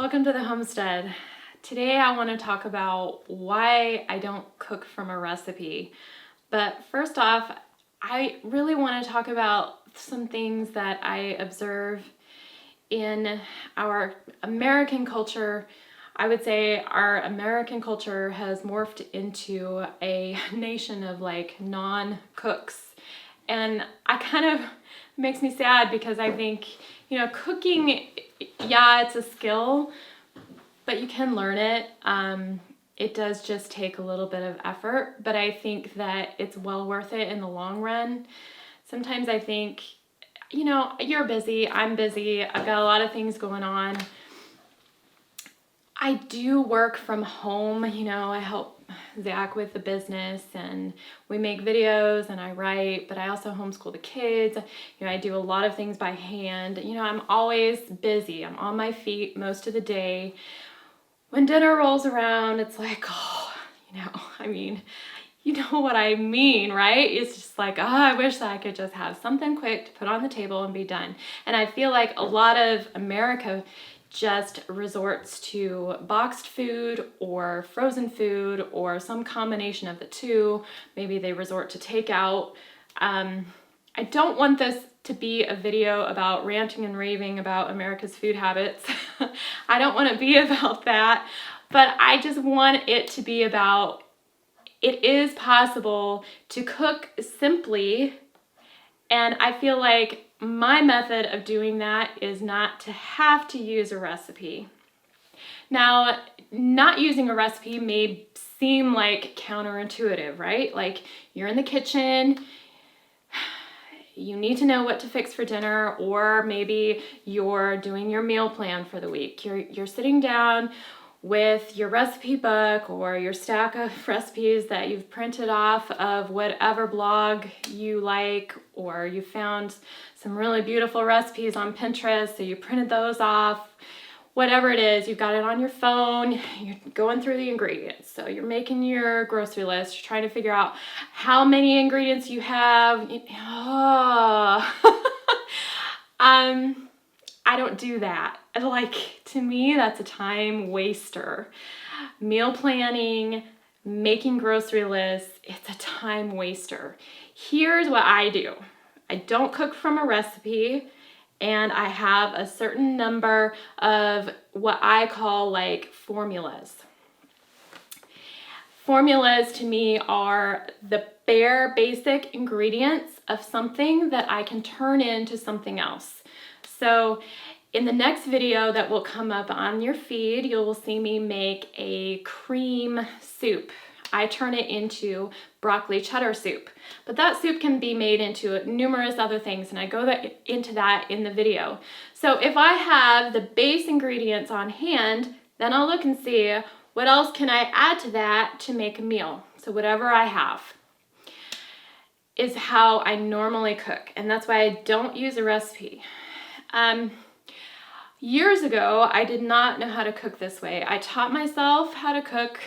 Welcome to the Homestead. Today I want to talk about why I don't cook from a recipe. But first off, I really want to talk about some things that I observe in our American culture. I would say our American culture has morphed into a nation of like non-cooks. And I kind of makes me sad because I think, cooking, yeah, it's a skill, but you can learn it. It does just take a little bit of effort, but I think that it's well worth it in the long run. Sometimes I think, you're busy, I'm busy, I've got a lot of things going on. I do work from home, I help Zach with the business and we make videos and I write, but I also homeschool the kids. I do a lot of things by hand. I'm always busy. I'm on my feet most of the day. When dinner rolls around, it's like, you know what I mean, right? It's just like, I wish that I could just have something quick to put on the table and be done. And I feel like a lot of America just resorts to boxed food or frozen food or some combination of the two. Maybe they resort to takeout. I don't want this to be a video about ranting and raving about America's food habits. I don't want to be about that, but I just want it to be about it is possible to cook simply, and I feel like my method of doing that is not to have to use a recipe. Now, not using a recipe may seem like counterintuitive, right? Like you're in the kitchen, you need to know what to fix for dinner, or maybe you're doing your meal plan for the week. You're sitting down with your recipe book or your stack of recipes that you've printed off of whatever blog you like, or you found some really beautiful recipes on Pinterest, so you printed those off. Whatever it is, you've got it on your phone, you're going through the ingredients. So you're making your grocery list, you're trying to figure out how many ingredients you have. I don't do that. To me, that's a time waster. Meal planning, making grocery lists, it's a time waster. Here's what I do. I don't cook from a recipe, and I have a certain number of what I call formulas. Formulas to me are the bare basic ingredients of something that I can turn into something else. So in the next video that will come up on your feed, you will see me make a cream soup. I turn it into broccoli cheddar soup, but that soup can be made into numerous other things, and I go into that in the video. So if I have the base ingredients on hand, then I'll look and see what else can I add to that to make a meal. So whatever I have is how I normally cook, and that's why I don't use a recipe. Years ago, I did not know how to cook this way. I taught myself how to cook.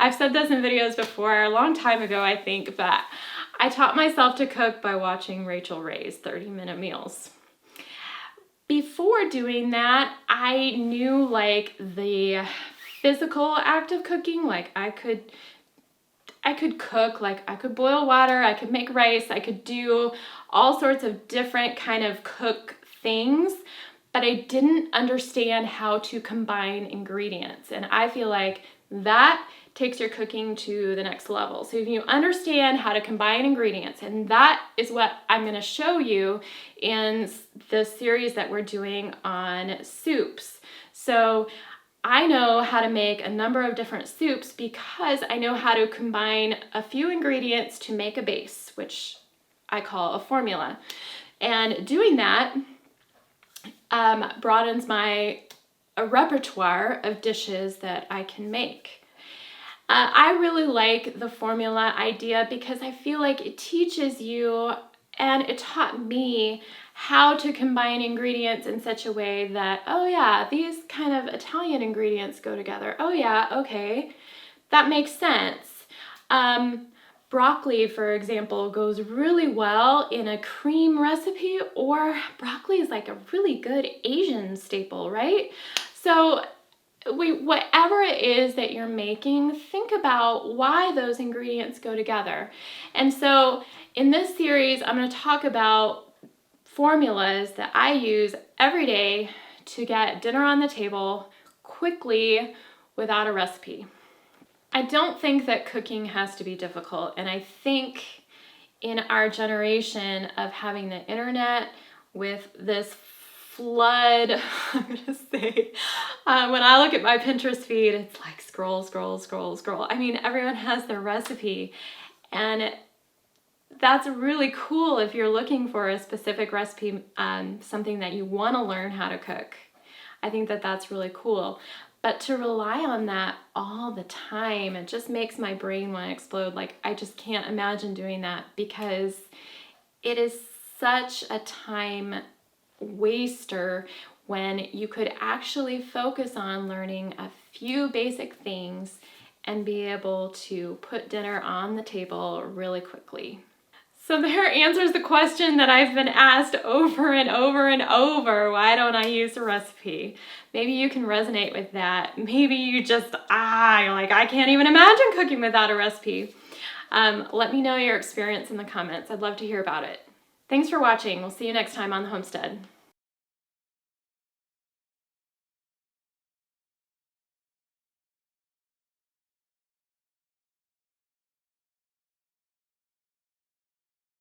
I've said this in videos before, a long time ago, I think, but I taught myself to cook by watching Rachel Ray's 30-minute meals. Before doing that, I knew the physical act of cooking. I could cook, I could boil water, I could make rice, I could do all sorts of different kind of cook things, but I didn't understand how to combine ingredients. And I feel like that takes your cooking to the next level. So if you understand how to combine ingredients, and that is what I'm going to show you in the series that we're doing on soups. So I know how to make a number of different soups because I know how to combine a few ingredients to make a base, which I call a formula. And doing that broadens my repertoire of dishes that I can make. I really like the formula idea because I feel like it teaches you, and it taught me, how to combine ingredients in such a way that, oh yeah, these kind of Italian ingredients go together. Oh yeah, okay, that makes sense. Broccoli, for example, goes really well in a cream recipe, or broccoli is like a really good Asian staple, right? So whatever it is that you're making, think about why those ingredients go together. And so in this series, I'm going to talk about formulas that I use every day to get dinner on the table quickly without a recipe. I don't think that cooking has to be difficult, and I think in our generation of having the internet with this flood, I'm gonna say, when I look at my Pinterest feed, it's like scroll, scroll, scroll, scroll. I mean, everyone has their recipe, and that's really cool if you're looking for a specific recipe, something that you want to learn how to cook. I think that that's really cool. But to rely on that all the time, it just makes my brain want to explode. Like, I just can't imagine doing that because it is such a time waster when you could actually focus on learning a few basic things and be able to put dinner on the table really quickly. So there answers the question that I've been asked over and over and over. Why don't I use a recipe? Maybe you can resonate with that. Maybe you just, you're like, I can't even imagine cooking without a recipe. Let me know your experience in the comments. I'd love to hear about it. Thanks for watching. We'll see you next time on the Homestead.